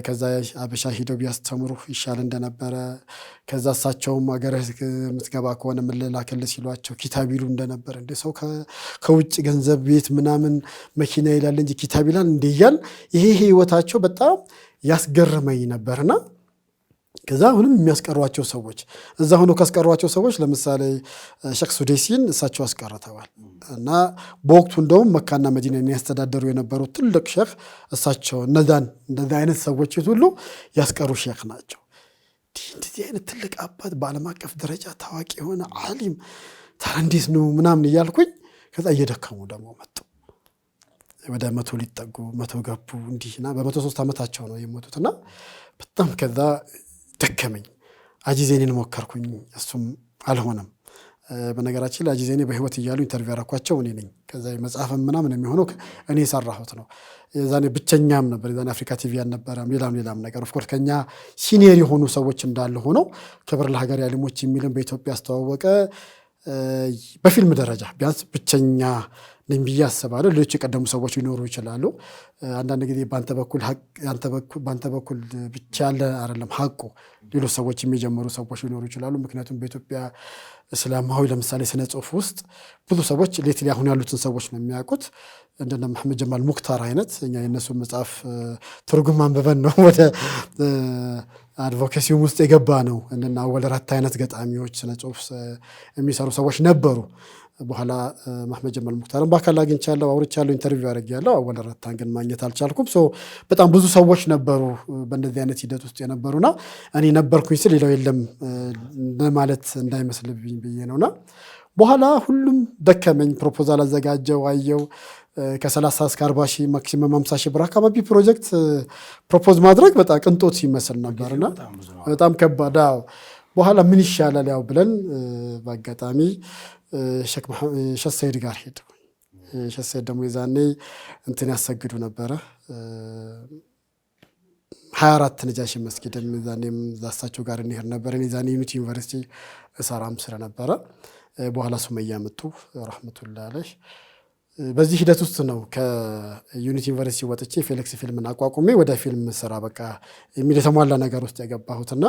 ከዛ አበሻ ሂደው ቢያስተምሩ ይሻል እንደነበረ ከዛ እሳቸውም አገርህ የምትገባ ከሆነ ምን ልላክልህ ሲሏቸው ኪታብ ይሉ እንደነበረ እንደ ሰው ከውጭ ገንዘብ ቤት ምናምን መኪና ይላል እንጂ ኪታብ ይላል እንደ እያል ይሄ ህይወታቸው በጣም ያስገረመኝ ነበርና ከዛ አሁንም የሚያስቀሯቸው ሰዎች እዛ ሆኖ ካስቀሯቸው ሰዎች ለምሳሌ ሼክ ሱዴሲን እሳቸው አስቀርተዋል እና በወቅቱ እንደውም መካና መዲናን ያስተዳደሩ የነበሩ ትልቅ ሼክ እሳቸው እንደዚህ አይነት ሰዎች ሁሉ ያስቀሩ ሼክ ናቸው። እንደዚህ አይነት ትልቅ አባት በዓለም አቀፍ ደረጃ ታዋቂ የሆነ ዓሊም ታንዲስ ነው ምናምን እያልኩኝ ከዛ እየደከሙ ደግሞ መጡ። ወደ 100 ሊጠጉ 100 ገቡ እንዲህና በ103 ዓመታቸው ነው የሞቱትና በጣም ከዛ ደከመኝ። አጂዜኔን ሞከርኩኝ፣ እሱም አልሆነም። በነገራችን ላይ አጂዜኔ በህይወት እያሉ ኢንተርቪው ያደረኳቸው እኔ ነኝ። ከዛ መጽሐፍም ምናምን የሚሆነው እኔ የሰራሁት ነው። የዛኔ ብቸኛም ነበር። የዛኔ አፍሪካ ቲቪ አልነበረም። ሌላም ነገር ኦፍኮርስ ከኛ ሲኒየር የሆኑ ሰዎች እንዳለ ሆነው ክብር ለሀገር ዓሊሞች የሚልን በኢትዮጵያ አስተዋወቀ። በፊልም ደረጃ ቢያንስ ብቸኛ ነኝ ብዬ አስባለሁ። ሌሎች የቀደሙ ሰዎች ሊኖሩ ይችላሉ። አንዳንድ ጊዜ በአንተ በኩል ብቻ ያለ አይደለም ሀቁ፣ ሌሎች ሰዎች የሚጀምሩ ሰዎች ሊኖሩ ይችላሉ። ምክንያቱም በኢትዮጵያ እስላማዊ ለምሳሌ ስነ ጽሁፍ ውስጥ ብዙ ሰዎች ሌትሊ አሁን ያሉትን ሰዎች ነው የሚያውቁት። እንደነ መሐመድ ጀማል ሙክታር አይነት እኛ የነሱ መጽሐፍ ትርጉም አንብበን ነው ወደ አድቮኬሲውም ውስጥ የገባ ነው። እንደና አወል ረታ አይነት ገጣሚዎች ስነ ጽሁፍ የሚሰሩ ሰዎች ነበሩ። በኋላ መሐመድ ጀማል ሙክታርን በአካል አግኝቻለሁ፣ አውርቻለሁ፣ ኢንተርቪው አድርጌያለሁ። አወል ረታን ግን ማግኘት አልቻልኩም። በጣም ብዙ ሰዎች ነበሩ በእንደዚህ አይነት ሂደት ውስጥ የነበሩና እኔ ነበርኩኝ ስል ሌላው የለም ማለት እንዳይመስልብኝ ብዬ ነውና በኋላ ሁሉም ደከመኝ። ፕሮፖዛል አዘጋጀው፣ አየው። ከ30 እስከ 40 ሺህ ማክሲመም 50 ሺህ ብር አካባቢ ፕሮጀክት ፕሮፖዝ ማድረግ በጣም ቅንጦት ሲመስል ነበርና በጣም ከባድ። በኋላ ምን ይሻላል ያው ብለን በአጋጣሚ ሼክ ሰይድ ጋር ሄድ። ሼክ ሰይድ ደግሞ የዛኔ እንትን ያሰግዱ ነበረ 24 ነጃሺ መስጊድም ዛኔም ዛሳቸው ጋር እንሄድ ነበር። እኔ ዛኔ ዩኒቲ ዩኒቨርሲቲ እሰራም ስለነበረ በኋላ ሱመያ መጡ ረሕመቱላህ ዐለይህ። በዚህ ሂደት ውስጥ ነው ከዩኒቲ ዩኒቨርሲቲ ወጥቼ ፌሌክስ ፊልምን አቋቁሜ ወደ ፊልም ስራ በቃ የሚል የተሟላ ነገር ውስጥ የገባሁትና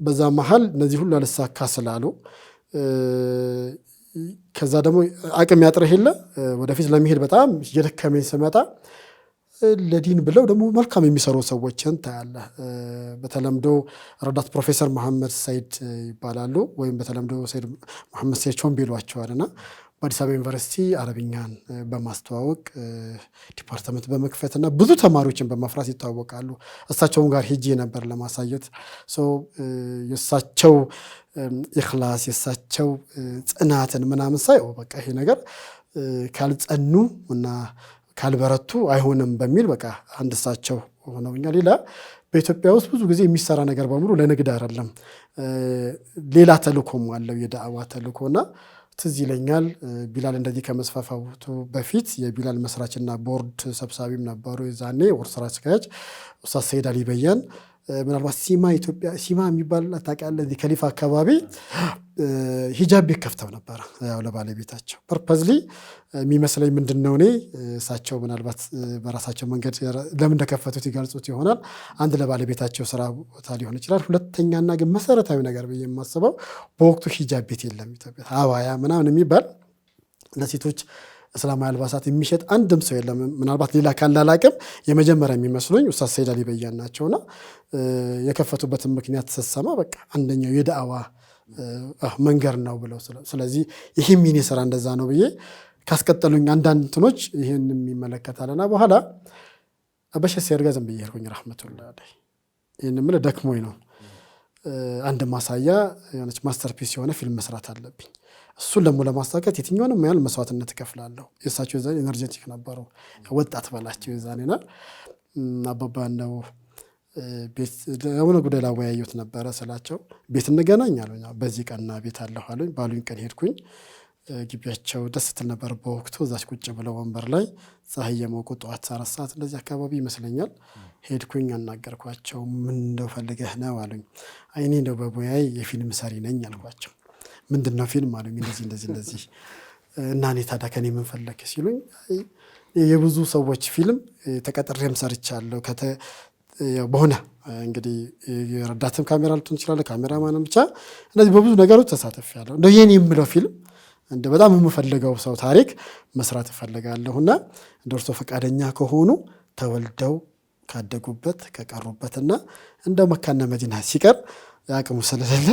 በዛ መሀል እነዚህ ሁሉ አልሳካ ስላሉ ከዛ ደግሞ አቅም ያጥረህ የለ ወደፊት ለመሄድ በጣም እየደከመኝ ስመጣ ለዲን ብለው ደግሞ መልካም የሚሰሩ ሰዎችን ታያለህ። በተለምዶ ረዳት ፕሮፌሰር መሐመድ ሰይድ ይባላሉ፣ ወይም በተለምዶ ሰይድ መሐመድ ሰይድ ቾምቤ ይሏቸዋልና በአዲስ አበባ ዩኒቨርሲቲ አረብኛን በማስተዋወቅ ዲፓርትመንት በመክፈትና ብዙ ተማሪዎችን በማፍራት ይታወቃሉ። እሳቸውን ጋር ሄጄ ነበር ለማሳየት። የእሳቸው ኢኽላስ የእሳቸው ጽናትን ምናምን ሳይ በቃ ይሄ ነገር ካልጸኑ እና ካልበረቱ አይሆንም በሚል በቃ አንድ እሳቸው ሆነውኛል። ሌላ በኢትዮጵያ ውስጥ ብዙ ጊዜ የሚሰራ ነገር በሙሉ ለንግድ አይደለም፣ ሌላ ተልእኮም አለው የዳዕዋ ተልእኮና ትዝ ይለኛል ቢላል እንደዚህ ከመስፋፋቱ በፊት የቢላል መስራችና ቦርድ ሰብሳቢም ነበሩ የዛኔ ወር ስራ አስኪያጅ ኡስታዝ ሰይድ አሊ በያን። ምናልባት ሲማ ኢትዮጵያ ሲማ የሚባል ታውቂያለህ? እዚህ ከሊፋ አካባቢ ሂጃብ ቤት ከፍተው ነበር ያው ለባለቤታቸው ፐርፐዝሊ የሚመስለኝ ምንድነው እኔ እሳቸው ምናልባት በራሳቸው መንገድ ለምን እንደከፈቱት ይገልጹት ይሆናል። አንድ ለባለቤታቸው ስራ ቦታ ሊሆን ይችላል። ሁለተኛና ግን መሰረታዊ ነገር ብዬ የማስበው በወቅቱ ሂጃብ ቤት የለም ኢትዮጵያ፣ አባያ ምናምን የሚባል ለሴቶች እስላማዊ አልባሳት የሚሸጥ አንድም ሰው የለም። ምናልባት ሌላ ካላላቅም የመጀመሪያ የሚመስሉኝ ኡስታዝ ሰይድ አሊ በያን ናቸውና የከፈቱበትን ምክንያት ስሰማ በቃ አንደኛው የዳዕዋ መንገድ ነው ብለው ስለዚህ ይህም የኔ ስራ እንደዛ ነው ብዬ ካስቀጠሉኝ አንዳንድ እንትኖች ይህን የሚመለከታልና በኋላ በሸት ሲያርጋ ዝም ብዬ ሄድኩኝ። ረሕመቱላህ አለይህ ይህን የምልህ ደክሞኝ ነው። አንድ ማሳያ የሆነች ማስተርፒስ የሆነ ፊልም መስራት አለብኝ። እሱን ደግሞ ለማሳካት የትኛውንም ያህል መስዋዕትነት እከፍላለሁ። የእሳቸው የዛኔ ኤነርጀቲክ ነበሩ፣ ወጣት በላቸው የዛኔና አባባ ነው ቤት የሆነ ጉዳይ ላወያየሁት ነበረ ስላቸው ቤት እንገናኝ አሉኝ። በዚህ ቀንና ቤት አለሁ አሉኝ። ባሉኝ ቀን ሄድኩኝ። ግቢያቸው ደስ ትል ነበር በወቅቱ። እዛች ቁጭ ብለው ወንበር ላይ ፀሐይ የሞቁ ጠዋት 4 ሰዓት እንደዚህ አካባቢ ይመስለኛል። ሄድኩኝ፣ አናገርኳቸው። ምን እንደው ፈልገህ ነው አሉኝ። እኔ እንደው በሙያዬ የፊልም ሰሪ ነኝ አልኳቸው። ምንድን ነው ፊልም አሉኝ። እንደዚህ እና እኔ ታዲያ ከኔ ምን ፈለክ ሲሉኝ የብዙ ሰዎች ፊልም ተቀጥሬም ሰርቻለሁ በሆነ እንግዲህ የረዳትም ካሜራ ልትሆን ይችላል፣ ካሜራማንም ብቻ እንደዚህ በብዙ ነገሮች ተሳትፌያለሁ። እንደው የኔ የምለው ፊልም እንደ በጣም የምፈልገው ሰው ታሪክ መስራት እፈልጋለሁና እንደ እርሶ ፈቃደኛ ከሆኑ ተወልደው ካደጉበት ከቀሩበትና እንደ መካነ መዲና ሲቀር አቅሙ ስለሌለ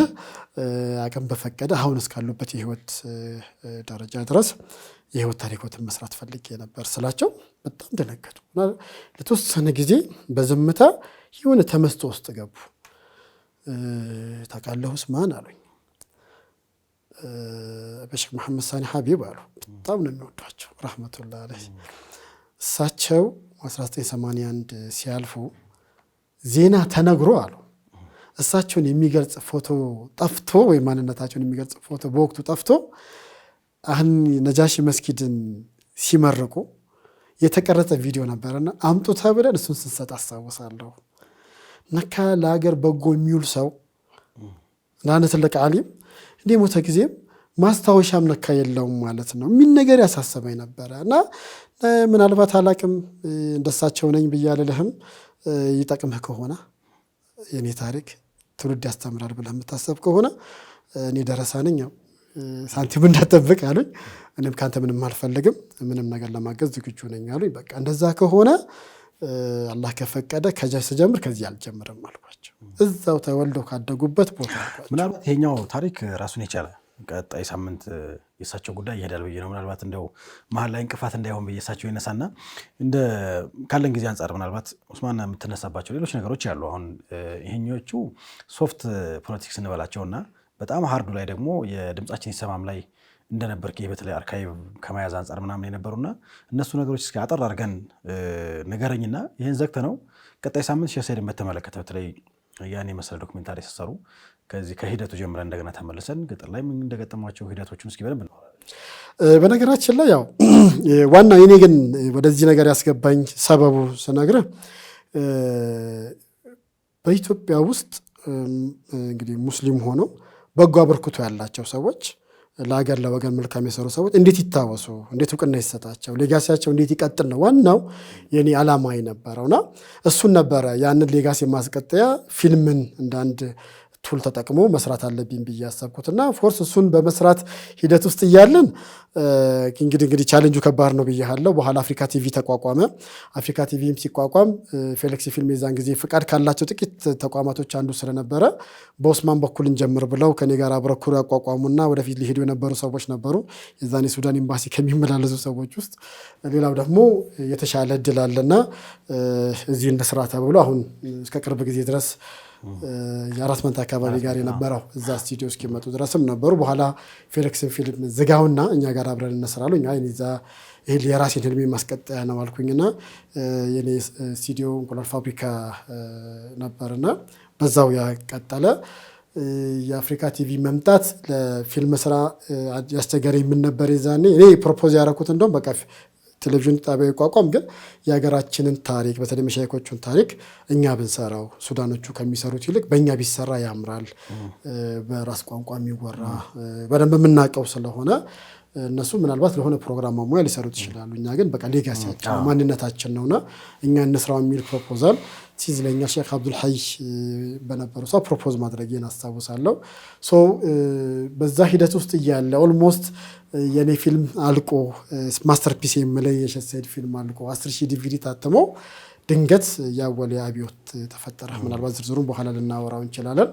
አቅም በፈቀደ አሁን እስካሉበት የህይወት ደረጃ ድረስ የህይወት ታሪኮትን መስራት ፈልጌ ነበር ስላቸው በጣም ደነገጡ። ለተወሰነ ጊዜ በዝምታ የሆነ ተመስጦ ውስጥ ገቡ። ታውቃለህ ኡስማን አሉኝ። በሼክ መሐመድ ሳኒ ሀቢብ አሉ። በጣም ነው የሚወዷቸው ረሕመቱላህ አለይህ። እሳቸው 1981 ሲያልፉ ዜና ተነግሮ አሉ እሳቸውን የሚገልጽ ፎቶ ጠፍቶ ወይ ማንነታቸውን የሚገልጽ ፎቶ በወቅቱ ጠፍቶ አሁን ነጃሺ መስጊድን ሲመርቁ የተቀረጸ ቪዲዮ ነበርና አምጡ ተብለን እሱን ስንሰጥ አስታውሳለሁ። ነካ ለሀገር በጎ የሚውል ሰው ለአንድ ትልቅ ዓሊም እንደ ሞተ ጊዜም ማስታወሻም ነካ የለውም ማለት ነው የሚል ነገር ያሳሰበኝ ነበረ እና ምናልባት አላቅም እንደሳቸው ነኝ ብዬ አልልህም። ይጠቅምህ ከሆነ የኔ ታሪክ ትውልድ ያስተምራል ብለህ የምታሰብ ከሆነ እኔ ደረሳ ነኝ፣ ሳንቲም እንዳጠብቅ አሉኝ። እኔም ካንተ ምንም አልፈልግም፣ ምንም ነገር ለማገዝ ዝግጁ ነኝ አሉኝ። በቃ እንደዛ ከሆነ አላህ ከፈቀደ ከዚያ ስጀምር ከዚህ አልጀምርም አልኳቸው። እዛው ተወልደው ካደጉበት ቦታ አልኳቸው። ምናልባት ይሄኛው ታሪክ ራሱን የቻለ ቀጣይ ሳምንት የእሳቸው ጉዳይ ይሄዳል ብዬ ነው። ምናልባት እንደው መሀል ላይ እንቅፋት እንዳይሆን ብዬ እሳቸው ይነሳና እንደ ካለን ጊዜ አንጻር ምናልባት ኡስማን የምትነሳባቸው ሌሎች ነገሮች ያሉ አሁን ይሄኞቹ ሶፍት ፖለቲክስ እንበላቸውና በጣም ሀርዱ ላይ ደግሞ የድምጻችን ይሰማም ላይ እንደነበር በተለይ አርካይቭ ከመያዝ አንጻር ምናምን የነበሩና እነሱ ነገሮች እስኪ አጠር አድርገን ንገረኝና ይህን ዘግተ ነው ቀጣይ ሳምንት ሼህ ሰይድን በተመለከተ በተለይ ያን የመሰለ ዶክሜንታሪ ሲሰሩ ከዚህ ከሂደቱ ጀምረን እንደገና ተመልሰን ገጠር ላይ ምን እንደገጠሟቸው ሂደቶችን እስኪ በደንብ ነው። በነገራችን ላይ ያው ዋና የኔ ግን ወደዚህ ነገር ያስገባኝ ሰበቡ ስነግርህ በኢትዮጵያ ውስጥ እንግዲህ ሙስሊም ሆነው በጎ አበርክቶ ያላቸው ሰዎች ለሀገር ለወገን መልካም የሰሩ ሰዎች እንዴት ይታወሱ፣ እንዴት እውቅና ይሰጣቸው፣ ሌጋሲያቸው እንዴት ይቀጥል ነው ዋናው የኔ ዓላማ የነበረውና እሱን ነበረ ያንን ሌጋሲ ማስቀጠያ ፊልምን እንደ አንድ ቱል ተጠቅሞ መስራት አለብኝ ብዬ ያሰብኩትና ፎርስ እሱን በመስራት ሂደት ውስጥ እያለን እንግዲህ ቻሌንጁ ከባድ ነው ብያለሁ። በኋላ አፍሪካ ቲቪ ተቋቋመ። አፍሪካ ቲቪም ሲቋቋም ፌሌክስ ፊልም የዛን ጊዜ ፍቃድ ካላቸው ጥቂት ተቋማቶች አንዱ ስለነበረ በኡስማን በኩል እንጀምር ብለው ከኔ ጋር አብረኩሩ ያቋቋሙና ወደፊት ሊሄዱ የነበሩ ሰዎች ነበሩ። የዛኔ ሱዳን ኤምባሲ ከሚመላለሱ ሰዎች ውስጥ ሌላው ደግሞ የተሻለ እድል አለና እዚህ እንስራ ተብሎ አሁን እስከ ቅርብ ጊዜ ድረስ የአራት መንታ አካባቢ ጋር የነበረው እዛ ስቱዲዮ እስኪመጡ ድረስም ነበሩ። በኋላ ፌሊክስን ፊልም ዝጋውና እኛ ጋር አብረን እንሰራሉ። እኛ እዛ ይሄ የራሴን ህልሜ ማስቀጠያ ነው አልኩኝና የኔ ስቱዲዮ እንቁላል ፋብሪካ ነበርና በዛው ያቀጠለ። የአፍሪካ ቲቪ መምጣት ለፊልም ስራ ያስቸገረኝ ምን ነበር የዛኔ እኔ ፕሮፖዝ ያደረኩት እንደውም በቃ ቴሌቪዥን ጣቢያ ይቋቋም፣ ግን የሀገራችንን ታሪክ በተለይ መሻይኮቹን ታሪክ እኛ ብንሰራው ሱዳኖቹ ከሚሰሩት ይልቅ በእኛ ቢሰራ ያምራል፣ በራስ ቋንቋ የሚወራ በደንብ የምናውቀው ስለሆነ እነሱ ምናልባት ለሆነ ፕሮግራም ማሟያ ሊሰሩት ይችላሉ። እኛ ግን በቃ ሌጋሲያችን ማንነታችን ነውና እኛ እንስራው የሚል ፕሮፖዛል ሲዝለኛ ሼክ አብዱል ሐይ በነበሩ ሰው ፕሮፖዝ ማድረጌን አስታውሳለሁ። በዛ ሂደት ውስጥ እያለ ኦልሞስት የኔ ፊልም አልቆ ማስተርፒስ የምለው የሼክ ሰይድ ፊልም አልቆ 10,000 ዲቪዲ ታተሞ ድንገት ያወለ አብዮት ተፈጠረ። ምናልባት ዝርዝሩን በኋላ ልናወራው እንችላለን።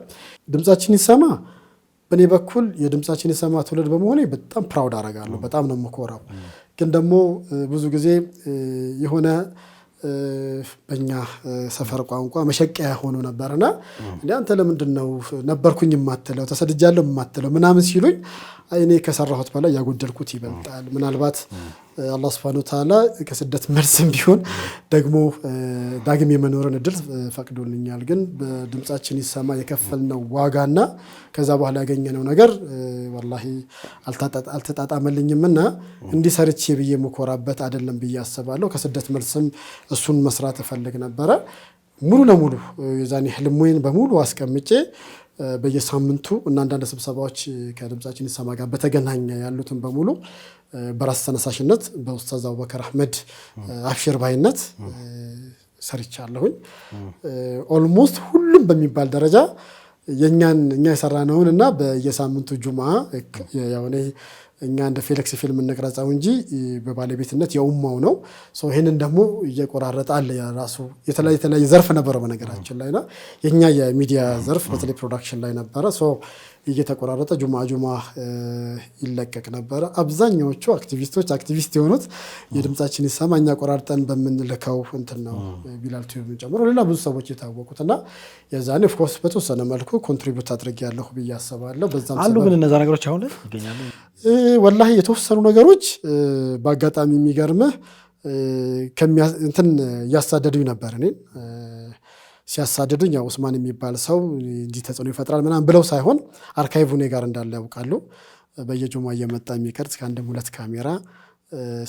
ድምጻችን ይሰማ በኔ በኩል የድምጻችን ይሰማ ትውልድ በመሆኔ በጣም ፕራውድ አደርጋለሁ። በጣም ነው የምኮራው። ግን ደግሞ ብዙ ጊዜ የሆነ በእኛ ሰፈር ቋንቋ መሸቀያ ሆኖ ነበርና እንዴ አንተ ለምንድን ነው ነበርኩኝ የማትለው ተሰድጃለሁ የማትለው ምናምን ሲሉኝ እኔ ከሰራሁት በላይ ያጎደልኩት ይበልጣል። ምናልባት አላህ Subhanahu Wa Ta'ala ከስደት መልስም ቢሆን ደግሞ ዳግም የመኖርን እድል ፈቅዶልኛል። ግን በድምጻችን ይሰማ የከፈልነው ዋጋና ከዛ በኋላ ያገኘነው ነገር ወላሂ አልተጣጣመልኝምና እንዲሰርቼ ብዬ መኮራበት አይደለም ብዬ አስባለሁ። ከስደት መልስም እሱን መስራት እፈልግ ነበረ። ሙሉ ለሙሉ የዛኔ ህልሜን በሙሉ አስቀምጬ በየሳምንቱ እና አንዳንድ ስብሰባዎች ከድምጻችን ይሰማ ጋር በተገናኘ ያሉትን በሙሉ በራስ ተነሳሽነት በኡስታዝ አቡበከር አህመድ አብሽር ባይነት ሰርቻለሁኝ። ኦልሞስት ሁሉም በሚባል ደረጃ እኛ የሰራነውን እና በየሳምንቱ ጁምዓ ያው እኛ እንደ ፌሊክስ ፊልም እንቅረጻው እንጂ በባለቤትነት የኡማው ነው። ይሄንን ደግሞ እየቆራረጠ አለ የራሱ የተለያየ ዘርፍ ነበረው በነገራችን ላይና የኛ የሚዲያ ዘርፍ በተለይ ፕሮዳክሽን ላይ ነበረ። እየተቆራረጠ ጁምዓ ይለቀቅ ነበረ። አብዛኛዎቹ አክቲቪስት የሆኑት የድምጻችን ይሰማ እኛ ቆራርጠን በምንልከው እንትን ነው ቢላል ቲዩብ ጨምሮ ሌላ ብዙ ሰዎች የታወቁትና የዛኔ ኦፍ ኮርስ በተወሰነ መልኩ ኮንትሪቢዩት አድርጌያለሁ ብዬ አስባለሁ። በዛም አሉ ግን እነዛ ነገሮች አሁን ላይ ይገኛሉ። ወላሂ የተወሰኑ ነገሮች በአጋጣሚ የሚገርምህ እንትን እያሳደዱኝ ነበር። እኔን ሲያሳደዱኝ ያው ኡስማን የሚባል ሰው እንዲህ ተጽዕኖ ይፈጥራል ምናምን ብለው ሳይሆን አርካይቭ እኔ ጋር እንዳለ ያውቃሉ። በየጁማ እየመጣ የሚቀርጽ ከአንድም ሁለት ካሜራ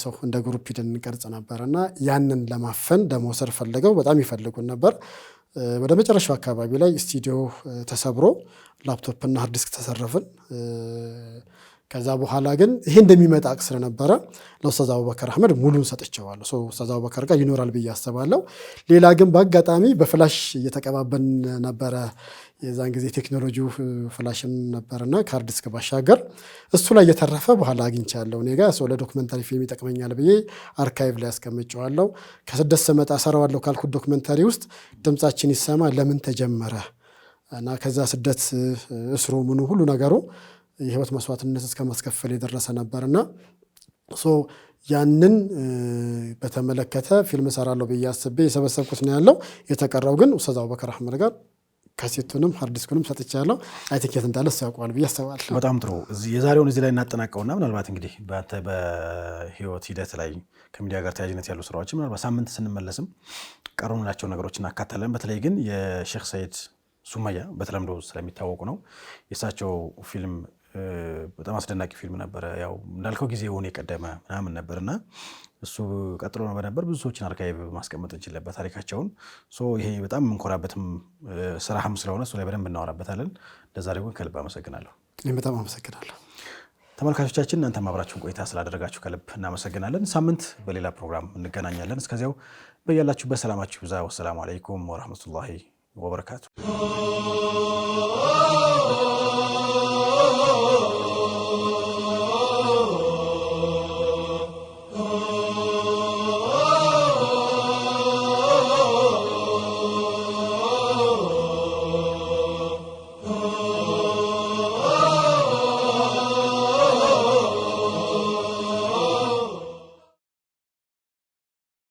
ሰው እንደ ግሩፕ ሂደን እንቀርጽ ነበርና ያንን ለማፈን ለመውሰድ ፈልገው በጣም ይፈልጉን ነበር። ወደ መጨረሻው አካባቢ ላይ ስቱዲዮ ተሰብሮ ላፕቶፕና ሃርድ ዲስክ ተሰረፍን። ከዛ በኋላ ግን ይሄ እንደሚመጣ አቅ ስለነበረ ለኡስታዝ አቡበከር አህመድ ሙሉን ሰጥቼዋለሁ። ኡስታዝ አቡበከር ጋር ይኖራል ብዬ አስባለሁ። ሌላ ግን በአጋጣሚ በፍላሽ እየተቀባበን ነበረ። የዛን ጊዜ ቴክኖሎጂው ፍላሽም ነበርና ካርድ ዲስክ ባሻገር እሱ ላይ የተረፈ በኋላ አግኝቻለሁ። እኔ ጋር ለዶክመንታሪ ፊልም ይጠቅመኛል ብዬ አርካይቭ ላይ አስቀምጬዋለሁ። ከስደት ስመጣ ሰራዋለሁ ካልኩት ዶክመንታሪ ውስጥ ድምጻችን ይሰማ ለምን ተጀመረ እና ከዛ ስደት እስሩ ምኑ ሁሉ ነገሩ የህይወት መስዋዕትነት እስከ ማስከፈል የደረሰ ነበርና ያንን በተመለከተ ፊልም ሰራለሁ ብዬ አስቤ የሰበሰብኩት ነው ያለው። የተቀረው ግን ኡስታዝ አቡበከር አህመድ ጋር ካሴቱንም ሃርድ ዲስኩንም ሰጥቻለሁ። አይ ቲንክ የት እንዳለ ያውቀዋል ብዬ አስባለሁ። በጣም ጥሩ። የዛሬውን እዚህ ላይ እናጠናቀውና ምናልባት እንግዲህ በህይወት ሂደት ላይ ከሚዲያ ጋር ተያያዥነት ያሉ ስራዎች ምናልባት ሳምንት ስንመለስም ቀሩንላቸው ነገሮች እናካተለን። በተለይ ግን የሼክ ሰይድ ሱመያ በተለምዶ ስለሚታወቁ ነው። የእሳቸው ፊልም በጣም አስደናቂ ፊልም ነበረ። ያው እንዳልከው ጊዜውን የቀደመ ምናምን ነበርና እሱ ቀጥሎ ነው በነበር ብዙ ሰዎችን አርካይቭ ማስቀመጥ እንችላለን ታሪካቸውን። ይሄ በጣም የምንኮራበትም ስራህም ስለሆነ እሱ ላይ በደንብ እናወራበታለን። ለዛሬው ግን ከልብ አመሰግናለሁ። እኔም በጣም አመሰግናለሁ። ተመልካቾቻችን እናንተም አብራችሁን ቆይታ ስላደረጋችሁ ከልብ እናመሰግናለን። ሳምንት በሌላ ፕሮግራም እንገናኛለን። እስከዚያው በያላችሁበት ሰላማችሁ ይብዛ። ወሰላሙ አለይኩም ወራህመቱላሂ ወበረካቱ።